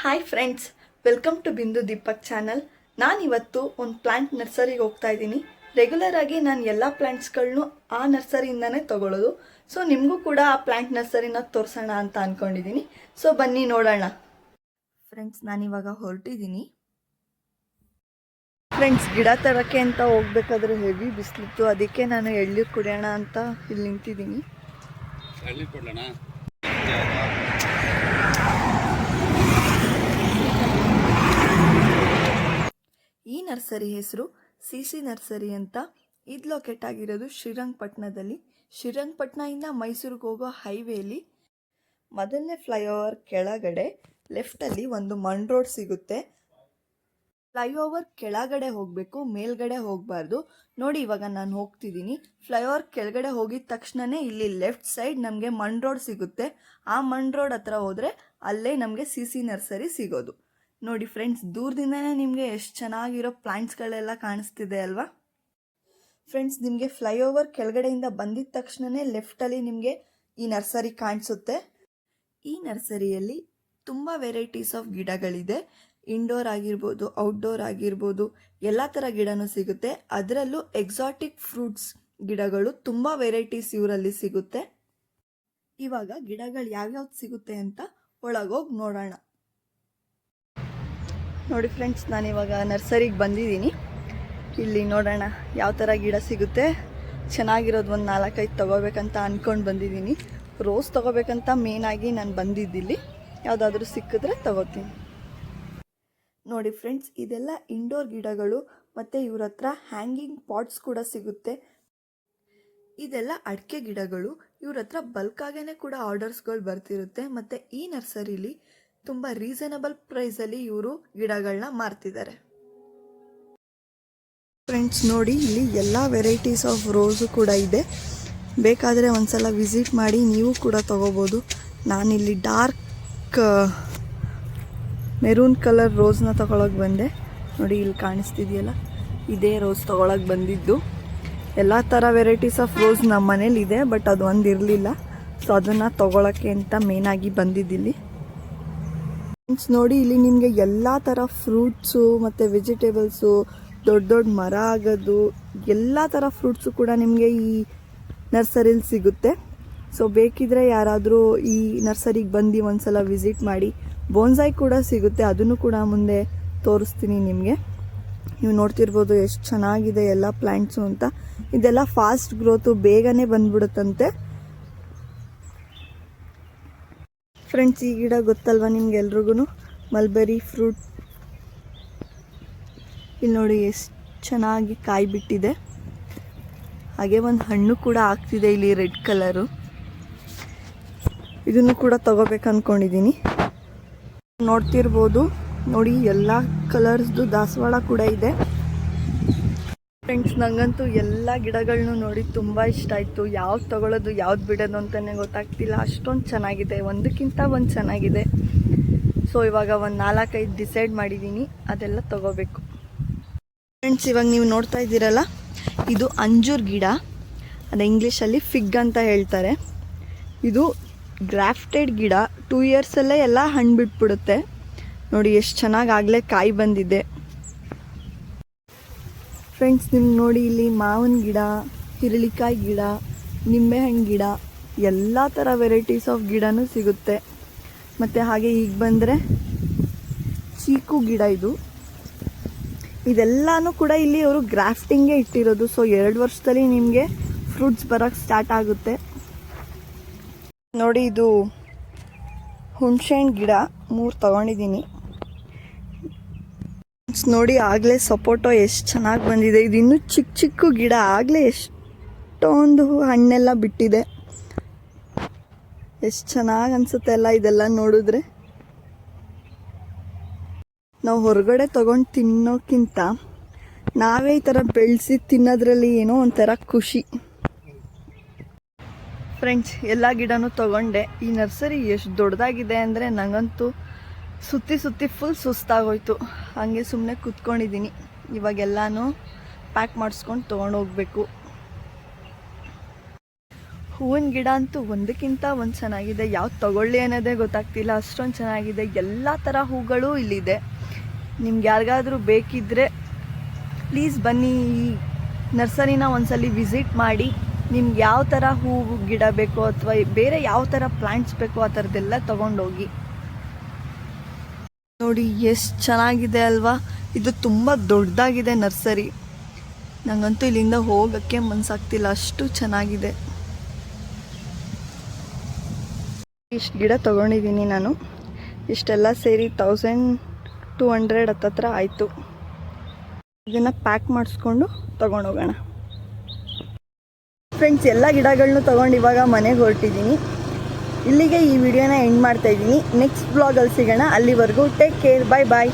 Hi friends, welcome to ಬಿಂದು Deepak channel. ನಾನಿವತ್ತು ಒಂದು ಪ್ಲ್ಯಾಂಟ್ ನರ್ಸರಿಗೆ ಹೋಗ್ತಾ ಇದ್ದೀನಿ. ರೆಗ್ಯುಲರ್ ಆಗಿ ನಾನು ಎಲ್ಲ ಪ್ಲ್ಯಾಂಟ್ಸ್ಗಳನ್ನೂ ಆ ನರ್ಸರಿಯಿಂದನೇ ತೊಗೊಳ್ಳೋದು. ಸೊ ನಿಮಗೂ ಕೂಡ ಆ ಪ್ಲ್ಯಾಂಟ್ ನರ್ಸರಿನ ತೋರಿಸೋಣ ಅಂತ ಅಂದ್ಕೊಂಡಿದ್ದೀನಿ. ಸೊ ಬನ್ನಿ ನೋಡೋಣ. ಫ್ರೆಂಡ್ಸ್, ನಾನಿವಾಗ ಹೊರಟಿದ್ದೀನಿ. ಫ್ರೆಂಡ್ಸ್, ಗಿಡ ತರೋಕ್ಕೆ ಅಂತ ಹೋಗ್ಬೇಕಾದ್ರೆ ಹೆವಿ ಬಿಸಿಲಿತ್ತು. ಅದಕ್ಕೆ ನಾನು ಎಳ್ನೀರು ಕುಡಿಯೋಣ ಅಂತ ಇಲ್ಲಿ ನಿಂತಿದ್ದೀನಿ. ಈ ನರ್ಸರಿ ಹೆಸರು ಸಿ ನರ್ಸರಿ ಅಂತ. ಇದು ಲೊಕೇಟ್ ಆಗಿರೋದು ಶ್ರೀರಂಗಪಟ್ಟಣದಲ್ಲಿ. ಶ್ರೀರಂಗಪಟ್ಟಣದಿಂದ ಮೈಸೂರಿಗೆ ಹೋಗೋ ಹೈವೇಲಿ ಮೊದಲನೇ ಫ್ಲೈಓವರ್ ಕೆಳಗಡೆ ಲೆಫ್ಟಲ್ಲಿ ಒಂದು ಮಣ್ ರೋಡ್ ಸಿಗುತ್ತೆ. ಫ್ಲೈಓವರ್ ಕೆಳಗಡೆ ಹೋಗಬೇಕು, ಮೇಲ್ಗಡೆ ಹೋಗಬಾರ್ದು. ನೋಡಿ, ಇವಾಗ ನಾನು ಹೋಗ್ತಿದ್ದೀನಿ. ಫ್ಲೈಓವರ್ ಕೆಳಗಡೆ ಹೋಗಿದ ತಕ್ಷಣವೇ ಇಲ್ಲಿ ಲೆಫ್ಟ್ ಸೈಡ್ ನಮಗೆ ಮಣ್ ರೋಡ್ ಸಿಗುತ್ತೆ. ಆ ಮಣ್ ರೋಡ್ ಹತ್ರ ಹೋದರೆ ಅಲ್ಲೇ ನಮಗೆ ಸಿ ನರ್ಸರಿ ಸಿಗೋದು. ನೋಡಿ ಫ್ರೆಂಡ್ಸ್, ದೂರದಿಂದನೇ ನಿಮಗೆ ಎಷ್ಟು ಚೆನ್ನಾಗಿರೋ ಪ್ಲ್ಯಾಂಟ್ಸ್ಗಳೆಲ್ಲ ಕಾಣಿಸ್ತಿದೆ ಅಲ್ವಾ. ಫ್ರೆಂಡ್ಸ್, ನಿಮಗೆ ಫ್ಲೈಓವರ್ ಕೆಳಗಡೆಯಿಂದ ಬಂದಿದ ತಕ್ಷಣವೇ ಲೆಫ್ಟಲ್ಲಿ ನಿಮಗೆ ಈ ನರ್ಸರಿ ಕಾಣಿಸುತ್ತೆ. ಈ ನರ್ಸರಿಯಲ್ಲಿ ತುಂಬ ವೆರೈಟೀಸ್ ಆಫ್ ಗಿಡಗಳಿದೆ. ಇಂಡೋರ್ ಆಗಿರ್ಬೋದು, ಔಟ್ಡೋರ್ ಆಗಿರ್ಬೋದು, ಎಲ್ಲ ಥರ ಗಿಡನೂ ಸಿಗುತ್ತೆ. ಅದರಲ್ಲೂ ಎಕ್ಸಾಟಿಕ್ ಫ್ರೂಟ್ಸ್ ಗಿಡಗಳು ತುಂಬ ವೆರೈಟೀಸ್ ಇವರಲ್ಲಿ ಸಿಗುತ್ತೆ. ಇವಾಗ ಗಿಡಗಳು ಯಾವ್ಯಾವ್ದು ಸಿಗುತ್ತೆ ಅಂತ ಒಳಗೋಗಿ ನೋಡೋಣ. ನೋಡಿ ಫ್ರೆಂಡ್ಸ್, ನಾನಿವಾಗ ನರ್ಸರಿಗೆ ಬಂದಿದ್ದೀನಿ. ಇಲ್ಲಿ ನೋಡೋಣ ಯಾವ ಥರ ಗಿಡ ಸಿಗುತ್ತೆ. ಚೆನ್ನಾಗಿರೋದು ಒಂದು 4-5 ತೊಗೋಬೇಕಂತ ಅಂದ್ಕೊಂಡು ಬಂದಿದ್ದೀನಿ. ರೋಸ್ ತೊಗೋಬೇಕಂತ ಮೇನಾಗಿ ನಾನು ಬಂದಿದ್ದಿಲ್ಲಿ. ಯಾವುದಾದ್ರೂ ಸಿಕ್ಕಿದ್ರೆ ತೊಗೋತೀನಿ. ನೋಡಿ ಫ್ರೆಂಡ್ಸ್, ಇದೆಲ್ಲ ಇಂಡೋರ್ ಗಿಡಗಳು ಮತ್ತು ಇವ್ರ ಹತ್ರ ಹ್ಯಾಂಗಿಂಗ್ ಪಾಟ್ಸ್ ಕೂಡ ಸಿಗುತ್ತೆ. ಇದೆಲ್ಲ ಅಡಿಕೆ ಗಿಡಗಳು. ಇವ್ರ ಹತ್ರ ಬಲ್ಕಾಗೇ ಕೂಡ ಆರ್ಡರ್ಸ್ಗಳು ಬರ್ತಿರುತ್ತೆ. ಮತ್ತು ಈ ನರ್ಸರಿಲಿ ತುಂಬ ರೀಸನಬಲ್ ಪ್ರೈಸಲ್ಲಿ ಇವರು ಗಿಡಗಳನ್ನ ಮಾರ್ತಿದ್ದಾರೆ. ಫ್ರೆಂಡ್ಸ್ ನೋಡಿ, ಇಲ್ಲಿ ಎಲ್ಲ ವೆರೈಟೀಸ್ ಆಫ್ ರೋಸು ಕೂಡ ಇದೆ. ಬೇಕಾದರೆ ಒಂದ್ಸಲ ವಿಸಿಟ್ ಮಾಡಿ ನೀವು ಕೂಡ ತೊಗೋಬೋದು. ನಾನಿಲ್ಲಿ ಡಾರ್ಕ್ ಮೆರೂನ್ ಕಲರ್ ರೋಸ್ನ ತೊಗೊಳಕ್ಕೆ ಬಂದೆ. ನೋಡಿ, ಇಲ್ಲಿ ಕಾಣಿಸ್ತಿದೆಯಲ್ಲ, ಇದೇ ರೋಸ್ ತೊಗೊಳಕ್ಕೆ ಬಂದಿದ್ದು. ಎಲ್ಲ ಥರ ವೆರೈಟೀಸ್ ಆಫ್ ರೋಸ್ ನಮ್ಮ ಮನೇಲಿ ಇದೆ, ಬಟ್ ಅದು ಒಂದು ಇರಲಿಲ್ಲ. ಸೊ ಅದನ್ನು ತೊಗೊಳಕ್ಕೆ ಅಂತ ಮೇನಾಗಿ ಬಂದಿದ್ದಿಲ್ಲಿ. ಫ್ರೆಂಡ್ಸ್ ನೋಡಿ, ಇಲ್ಲಿ ನಿಮಗೆ ಎಲ್ಲ ಥರ ಫ್ರೂಟ್ಸು ಮತ್ತು ವೆಜಿಟೇಬಲ್ಸು, ದೊಡ್ಡ ದೊಡ್ಡ ಮರ ಆಗೋದು, ಎಲ್ಲ ಥರ ಫ್ರೂಟ್ಸು ಕೂಡ ನಿಮಗೆ ಈ ನರ್ಸರಿಲಿ ಸಿಗುತ್ತೆ. ಸೊ ಬೇಕಿದ್ರೆ ಯಾರಾದರೂ ಈ ನರ್ಸರಿಗೆ ಬಂದು ಒಂದ್ಸಲ ವಿಸಿಟ್ ಮಾಡಿ. ಬೋನ್ಸಾಯ್ ಕೂಡ ಸಿಗುತ್ತೆ, ಅದನ್ನು ಕೂಡ ಮುಂದೆ ತೋರಿಸ್ತೀನಿ ನಿಮಗೆ. ನೀವು ನೋಡ್ತಿರ್ಬೋದು ಎಷ್ಟು ಚೆನ್ನಾಗಿದೆ ಎಲ್ಲ ಪ್ಲ್ಯಾಂಟ್ಸು ಅಂತ. ಇದೆಲ್ಲ ಫಾಸ್ಟ್ ಗ್ರೋತು, ಬೇಗನೆ ಬಂದ್ಬಿಡುತ್ತಂತೆ. ಫ್ರೆಂಡ್ಸ್, ಈ ಗಿಡ ಗೊತ್ತಲ್ವ ನಿಮ್ಗೆಲ್ರಿಗೂ, ಮಲ್ಬೆರಿ ಫ್ರೂಟ್. ಇಲ್ಲಿ ನೋಡಿ ಎಷ್ಟು ಚೆನ್ನಾಗಿ ಕಾಯಿ ಬಿಟ್ಟಿದೆ. ಹಾಗೆ ಒಂದು ಹಣ್ಣು ಕೂಡ ಆಗ್ತಿದೆ ಇಲ್ಲಿ, ರೆಡ್ ಕಲರು. ಇದನ್ನು ಕೂಡ ತಗೋಬೇಕು ಅಂದ್ಕೊಂಡಿದ್ದೀನಿ. ನೋಡ್ತಿರ್ಬೋದು ನೋಡಿ, ಎಲ್ಲ ಕಲರ್ಸ್ದು ದಾಸವಾಳ ಕೂಡ ಇದೆ. ಫ್ರೆಂಡ್ಸ್, ನನಗಂತೂ ಎಲ್ಲ ಗಿಡಗಳನ್ನೂ ನೋಡಿ ತುಂಬ ಇಷ್ಟ ಆಯಿತು. ಯಾವ್ದು ತೊಗೊಳ್ಳೋದು ಯಾವ್ದು ಬಿಡೋದು ಅಂತಲೇ ಗೊತ್ತಾಗ್ತಿಲ್ಲ. ಅಷ್ಟೊಂದು ಚೆನ್ನಾಗಿದೆ, ಒಂದಕ್ಕಿಂತ ಒಂದು ಚೆನ್ನಾಗಿದೆ. ಸೊ ಇವಾಗ ಒಂದು 4-5 ಡಿಸೈಡ್ ಮಾಡಿದ್ದೀನಿ, ಅದೆಲ್ಲ ತೊಗೋಬೇಕು. ಫ್ರೆಂಡ್ಸ್, ಇವಾಗ ನೀವು ನೋಡ್ತಾ ಇದ್ದೀರಲ್ಲ, ಇದು ಅಂಜೂರ್ ಗಿಡ. ಅದು ಇಂಗ್ಲೀಷಲ್ಲಿ ಫಿಗ್ ಅಂತ ಹೇಳ್ತಾರೆ. ಇದು ಗ್ರಾಫ್ಟೆಡ್ ಗಿಡ. 2 ಇಯರ್ಸಲ್ಲೇ ಎಲ್ಲ ಹಣ್ಣು ಬಿಟ್ಬಿಡುತ್ತೆ. ನೋಡಿ ಎಷ್ಟು ಚೆನ್ನಾಗಿ ಆಗಲೇ ಕಾಯಿ ಬಂದಿದೆ. ಫ್ರೆಂಡ್ಸ್, ನಿಮ್ಗೆ ನೋಡಿ, ಇಲ್ಲಿ ಮಾವಿನ ಗಿಡ, ಹಿರಳಿಕಾಯಿ ಗಿಡ, ನಿಂಬೆಹಣ್ಣು ಗಿಡ, ಎಲ್ಲ ಥರ ವೆರೈಟೀಸ್ ಆಫ್ ಗಿಡನೂ ಸಿಗುತ್ತೆ. ಮತ್ತು ಹಾಗೆ ಈಗ ಬಂದರೆ ಚೀಕು ಗಿಡ. ಇದೆಲ್ಲನೂ ಕೂಡ ಇಲ್ಲಿ ಅವರು ಗ್ರಾಫ್ಟಿಂಗೇ ಇಟ್ಟಿರೋದು. ಸೊ 2 ವರ್ಷದಲ್ಲಿ ನಿಮಗೆ ಫ್ರೂಟ್ಸ್ ಬರೋಕ್ಕೆ ಸ್ಟಾರ್ಟ್ ಆಗುತ್ತೆ. ನೋಡಿ, ಇದು ಹುಣಸೆಹಣ್ಣು ಗಿಡ 3 ತೊಗೊಂಡಿದ್ದೀನಿ. ನೋಡಿ, ಆಗಲೇ ಸಪೋಟೊ ಎಷ್ಟು ಚೆನ್ನಾಗಿ ಬಂದಿದೆ. ಇದು ಇನ್ನೂ ಚಿಕ್ಕ ಚಿಕ್ಕ ಗಿಡ, ಆಗಲೇ ಎಷ್ಟೊಂದು ಹಣ್ಣೆಲ್ಲ ಬಿಟ್ಟಿದೆ. ಎಷ್ಟು ಚೆನ್ನಾಗಿ ಅನಿಸುತ್ತೆ ಅಲ್ಲ ಇದೆಲ್ಲ ನೋಡಿದ್ರೆ. ನಾವು ಹೊರಗಡೆ ತೊಗೊಂಡು ತಿನ್ನೋಕ್ಕಿಂತ ನಾವೇ ಈ ಥರ ಬೆಳೆಸಿ ತಿನ್ನೋದ್ರಲ್ಲಿ ಏನೋ ಒಂಥರ ಖುಷಿ. ಫ್ರೆಂಡ್ಸ್, ಎಲ್ಲ ಗಿಡನೂ ತೊಗೊಂಡೆ. ಈ ನರ್ಸರಿ ಎಷ್ಟು ದೊಡ್ಡದಾಗಿದೆ ಅಂದರೆ ನನಗಂತೂ ಸುತ್ತಿ ಫುಲ್ ಸುಸ್ತಾಗೋಯ್ತು. ಹಾಗೆ ಸುಮ್ಮನೆ ಕೂತ್ಕೊಂಡಿದ್ದೀನಿ. ಇವಾಗೆಲ್ಲನೂ ಪ್ಯಾಕ್ ಮಾಡಿಸ್ಕೊಂಡು ತೊಗೊಂಡು ಹೋಗಬೇಕು. ಹೂವಿನ ಗಿಡ ಅಂತೂ ಒಂದಕ್ಕಿಂತ ಒಂದು ಚೆನ್ನಾಗಿದೆ. ಯಾವ್ದು ತಗೊಳ್ಳಿ ಅನ್ನೋದೇ ಗೊತ್ತಾಗ್ತಿಲ್ಲ, ಅಷ್ಟೊಂದು ಚೆನ್ನಾಗಿದೆ. ಎಲ್ಲ ಥರ ಹೂಗಳು ಇಲ್ಲಿದೆ. ನಿಮ್ಗೆ ಯಾರಿಗಾದ್ರೂ ಬೇಕಿದ್ದರೆ ಪ್ಲೀಸ್ ಬನ್ನಿ, ಈ ನರ್ಸರಿನ ಒಂದ್ಸಲಿ ವಿಸಿಟ್ ಮಾಡಿ. ನಿಮ್ಗೆ ಯಾವ ಥರ ಹೂವು ಗಿಡ ಬೇಕೋ ಅಥವಾ ಬೇರೆ ಯಾವ ಥರ ಪ್ಲ್ಯಾಂಟ್ಸ್ ಬೇಕೋ ಆ ಥರದ್ದೆಲ್ಲ ತೊಗೊಂಡೋಗಿ. ನೋಡಿ ಎಷ್ಟು ಚೆನ್ನಾಗಿದೆ ಅಲ್ವಾ. ಇದು ತುಂಬ ದೊಡ್ಡದಾಗಿದೆ ನರ್ಸರಿ. ನನಗಂತೂ ಇಲ್ಲಿಂದ ಹೋಗೋಕ್ಕೆ ಮನಸ್ಸಾಗ್ತಿಲ್ಲ, ಅಷ್ಟು ಚೆನ್ನಾಗಿದೆ. ಇಷ್ಟು ಗಿಡ ತೊಗೊಂಡಿದ್ದೀನಿ ನಾನು. ಇಷ್ಟೆಲ್ಲ ಸೇರಿ 1200 ಹತ್ತತ್ರ ಆಯಿತು. ಇದನ್ನು ಪ್ಯಾಕ್ ಮಾಡಿಸ್ಕೊಂಡು ತೊಗೊಂಡೋಗೋಣ. ಫ್ರೆಂಡ್ಸ್, ಎಲ್ಲ ಗಿಡಗಳನ್ನೂ ತೊಗೊಂಡು ಇವಾಗ ಮನೆಗೆ ಹೊರಟಿದ್ದೀನಿ. ಇಲ್ಲಿಗೆ ಈ ವಿಡಿಯೋನ ಎಂಡ್ ಮಾಡ್ತಾಯಿದ್ದೀನಿ. ನೆಕ್ಸ್ಟ್ ಬ್ಲಾಗಲ್ಲಿ ಸಿಗೋಣ. ಅಲ್ಲಿವರೆಗೂ ಟೇಕ್ ಕೇರ್, ಬಾಯ್ ಬಾಯ್.